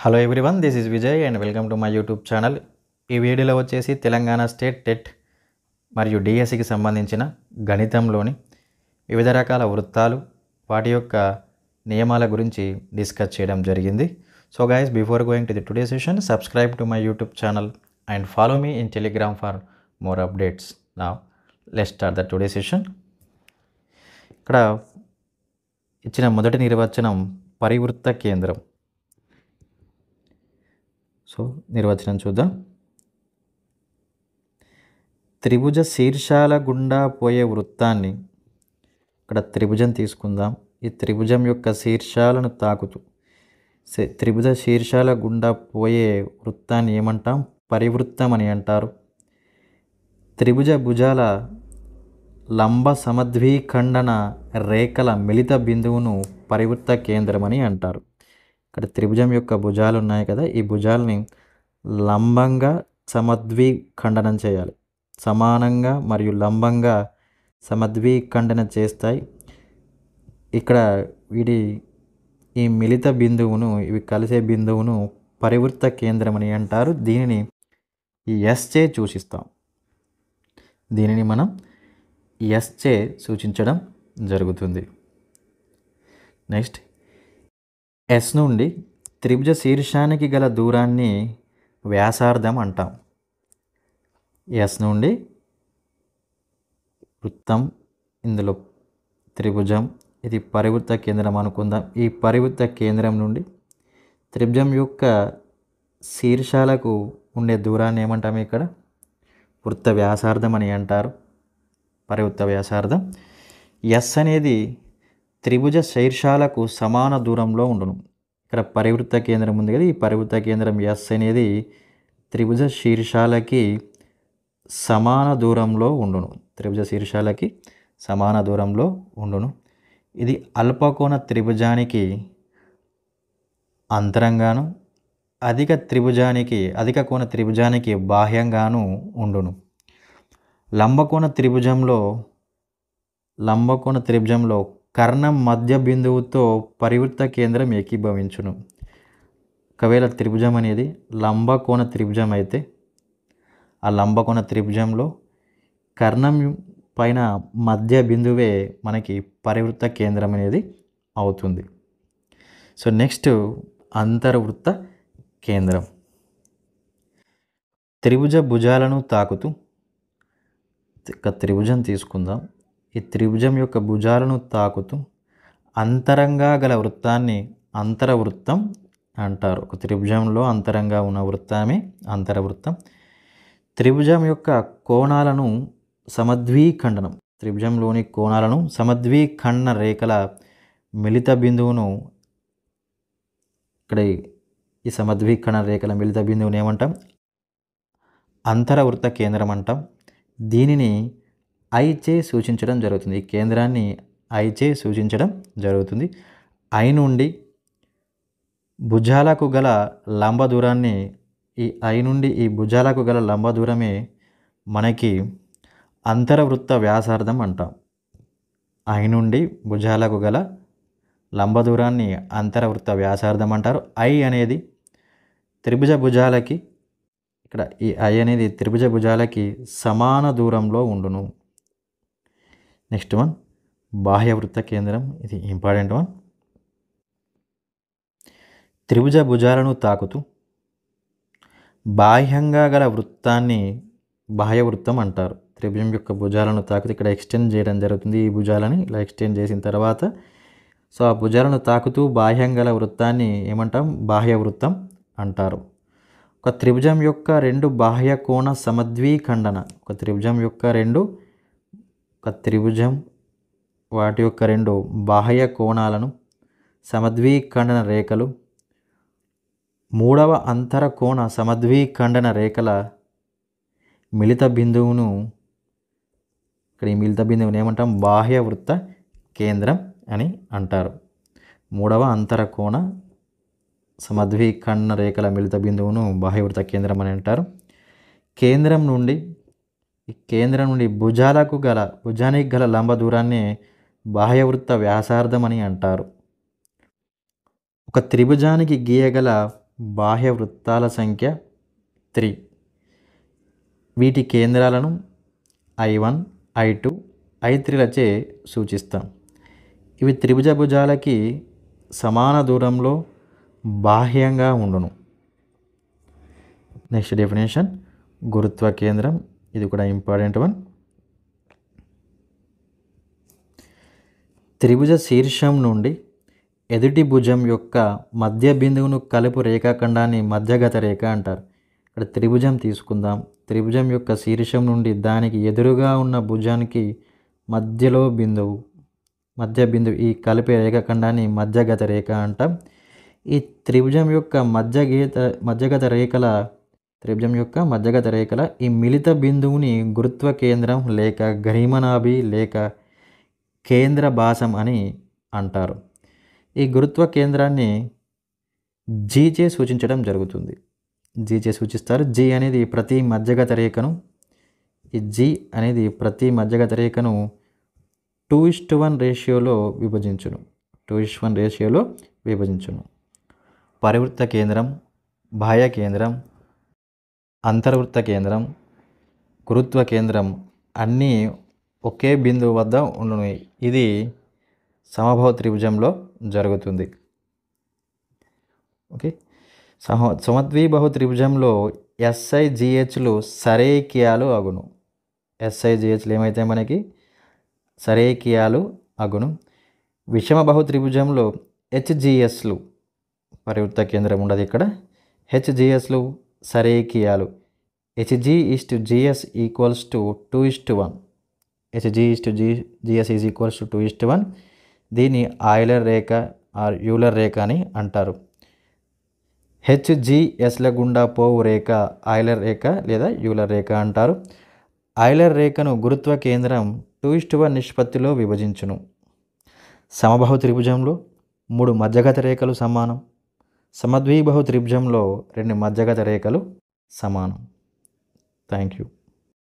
Hello everyone, this is Vijay and welcome to my YouTube channel. ఈ వీడియోలో వచ్చేసి Telangana state TET మరియు డిఎస్సికి సంబంధించిన గణితంలోని వివిధ రకాల వృత్తాలు, వాటి యొక్క నియమాల గురించి డిస్కస్ చేయడం జరిగింది. So guys, before going to the today session, subscribe to my YouTube channel and follow me in Telegram for more updates. Now let's start the today session. ఇక్కడ ఇచ్చిన మొదటి నిర్వచనం పరివృత్త కేంద్రం. సో నిర్వచనం చూద్దాం. త్రిభుజ శీర్షాల గుండా పోయే వృత్తాన్ని, ఇక్కడ త్రిభుజం తీసుకుందాం. ఈ త్రిభుజం యొక్క శీర్షాలను తాకుతూ త్రిభుజ శీర్షాల గుండా పోయే వృత్తాన్ని ఏమంటాం? పరివృత్తం అని అంటారు. త్రిభుజ భుజాల లంబ సమద్విఖండన రేఖల మిళిత బిందువును పరివృత్త కేంద్రం అని అంటారు. ఇక్కడ త్రిభుజం యొక్క భుజాలు ఉన్నాయి కదా, ఈ భుజాలని లంబంగా సమద్విఖండనం చేయాలి. సమానంగా మరియు లంబంగా సమద్విఖండన చేస్తాయి. ఇక్కడ ఈ మిళిత బిందువును, ఇవి కలిసే బిందువును పరివృత్త కేంద్రం అని అంటారు. దీనిని ఎస్ చే సూచిస్తాం. దీనిని మనం ఎస్ చే సూచించడం జరుగుతుంది. నెక్స్ట్, ఎస్ నుండి త్రిభుజ శీర్షానికి గల దూరాన్ని వ్యాసార్థం అంటాం. ఎస్ నుండి వృత్తం, ఇందులో త్రిభుజం, ఇది పరివృత్త కేంద్రం అనుకుందాం. ఈ పరివృత్త కేంద్రం నుండి త్రిభుజం యొక్క శీర్షాలకు ఉండే దూరాన్ని ఏమంటాం? ఇక్కడ వృత్త వ్యాసార్థం అని అంటారు. పరివృత్త వ్యాసార్థం. ఎస్ అనేది త్రిభుజ శీర్షాలకు సమాన దూరంలో ఉండును. ఇక్కడ పరివృత్త కేంద్రం ఉంది కదా, ఈ పరివృత్త కేంద్రం ఎస్ అనేది త్రిభుజ శీర్షాలకి సమాన దూరంలో ఉండును. త్రిభుజ శీర్షాలకి సమాన దూరంలో ఉండును. ఇది అల్పకోణ త్రిభుజానికి అంతరంగాను, అధిక కోణ త్రిభుజానికి బాహ్యంగాను ఉండును. లంబకోణ త్రిభుజంలో కర్ణం మధ్య బిందువుతో పరివృత్త కేంద్రం ఏకీభవించును. ఒకవేళ త్రిభుజం అనేది లంబకోణ త్రిభుజం అయితే, ఆ లంబకోణ త్రిభుజంలో కర్ణం పైన మధ్య బిందువే మనకి పరివృత్త కేంద్రం అనేది అవుతుంది. సో నెక్స్ట్, అంతర్వృత్త కేంద్రం. త్రిభుజ భుజాలను తాకుతూ ఒక త్రిభుజం తీసుకుందాం. ఈ త్రిభుజం యొక్క భుజాలను తాకుతూ అంతరంగా గల వృత్తాన్ని అంతరవృత్తం అంటారు. ఒక త్రిభుజంలో అంతరంగా ఉన్న వృత్తమే అంతరవృత్తం. త్రిభుజం యొక్క కోణాలను సమద్విఖండనం, త్రిభుజంలోని కోణాలను సమద్విఖండన రేఖల మిళిత బిందువును, ఇక్కడ ఈ సమద్విఖండన రేఖల మిళిత బిందువును ఏమంటాం? అంతరవృత్త కేంద్రం అంటాం. దీనిని ఐ చే సూచించడం జరుగుతుంది. ఈ కేంద్రాన్ని ఐ చే సూచించడం జరుగుతుంది. ఐ నుండి భుజాలకు గల లంబ దూరాన్ని, ఈ భుజాలకు గల లంబ దూరమే మనకి అంతరవృత్త వ్యాసార్థం అంటాం. ఐ నుండి భుజాలకు గల లంబ దూరాన్ని అంతరవృత్త వ్యాసార్థం అంటారు. ఐ అనేది త్రిభుజ భుజాలకి, ఇక్కడ ఈ ఐ అనేది త్రిభుజ భుజాలకి సమాన దూరంలో ఉండును. నెక్స్ట్ వన్, బాహ్యవృత్త కేంద్రం. ఇది ఇంపార్టెంట్ వన్. త్రిభుజ భుజాలను తాకుతూ బాహ్యంగా గల వృత్తాన్ని బాహ్యవృత్తం అంటారు. త్రిభుజం యొక్క భుజాలను తాకుతూ ఇక్కడ ఎక్స్టెండ్ చేయడం జరుగుతుంది. ఈ భుజాలని ఇలా ఎక్స్టెండ్ చేసిన తర్వాత, సో ఆ భుజాలను తాకుతూ బాహ్యం గల వృత్తాన్ని ఏమంటాం? బాహ్యవృత్తం అంటారు. ఒక త్రిభుజం యొక్క రెండు బాహ్య కోణ సమద్విఖండన, వాటి యొక్క రెండు బాహ్య కోణాలను సమద్విఖండన రేఖలు మూడవ అంతర కోణ సమద్విఖండన రేఖల మిళిత బిందువును, ఇక్కడ ఈ మిళిత బిందువును ఏమంటాం? బాహ్యవృత్త కేంద్రం అని అంటారు. మూడవ అంతర కోణ సమద్విఖండన రేఖల మిళిత బిందువును బాహ్యవృత్త కేంద్రం అని అంటారు. కేంద్రం నుండి భుజానికి గల లంబ దూరాన్ని బాహ్యవృత్త వ్యాసార్థం అని అంటారు. ఒక త్రిభుజానికి గీయగల బాహ్య వృత్తాల సంఖ్య 3. వీటి కేంద్రాలను I1, I2, I3లచే సూచిస్తాం. ఇవి త్రిభుజ భుజాలకి సమాన దూరంలో బాహ్యంగా ఉండును. నెక్స్ట్ డెఫినేషన్ గురుత్వ కేంద్రం. ఇది కూడా ఇంపార్టెంట్ వన్. త్రిభుజ శీర్షం నుండి ఎదుటి భుజం యొక్క మధ్య బిందువును కలుపు రేఖాఖండాన్ని మధ్యగత రేఖ అంటారు. ఇక్కడ త్రిభుజం తీసుకుందాం. త్రిభుజం యొక్క శీర్షం నుండి దానికి ఎదురుగా ఉన్న భుజానికి మధ్య బిందువు ఈ కలిపే రేఖాఖండాన్ని మధ్యగత రేఖ అంటాం. ఈ త్రిభుజం యొక్క మధ్యగత రేఖల ఈ మిలిత బిందువుని గురుత్వ కేంద్రం లేక గరిమనాభి లేక కేంద్ర భాసం అని అంటారు. ఈ గురుత్వ కేంద్రాన్ని జీచే సూచించడం జరుగుతుంది. జీచే సూచిస్తారు. జీ అనేది ప్రతి మధ్యగత రేఖను 2:1 రేషియోలో విభజించును. పరివృత్త కేంద్రం, బాహ్య కేంద్రం, అంతర్వృత్త కేంద్రం, గురుత్వ కేంద్రం అన్నీ ఒకే బిందువు వద్ద ఉండును. ఇది సమబాహు త్రిభుజంలో జరుగుతుంది. ఓకే. సమద్విబాహు త్రిభుజంలో SIGHలు సరేఖీయాలు అగును. SIGHలు ఏమైతే మనకి సరేఖీయాలు అగును. విషమబాహు త్రిభుజంలో HGSలు పరివృత్త కేంద్రం ఉండదు. ఇక్కడ HGSలు సరేఖీయాలు. HG:GS = 2:1. HG:GS = 2:1. దీన్ని ఆయిలర్ రేఖ ఆర్ యూలర్ రేఖ అని అంటారు. HGSల గుండా పోవు రేఖ ఆయిలర్ రేఖ లేదా యూలర్ రేఖ అంటారు. ఆయిలర్ రేఖను గురుత్వ కేంద్రం 2:1 నిష్పత్తిలో విభజించును. సమబాహు త్రిభుజంలో 3 మధ్యగత రేఖలు సమానం. సమద్విబాహు త్రిభుజంలో 2 మధ్యగత రేఖలు సమానం. Thank you.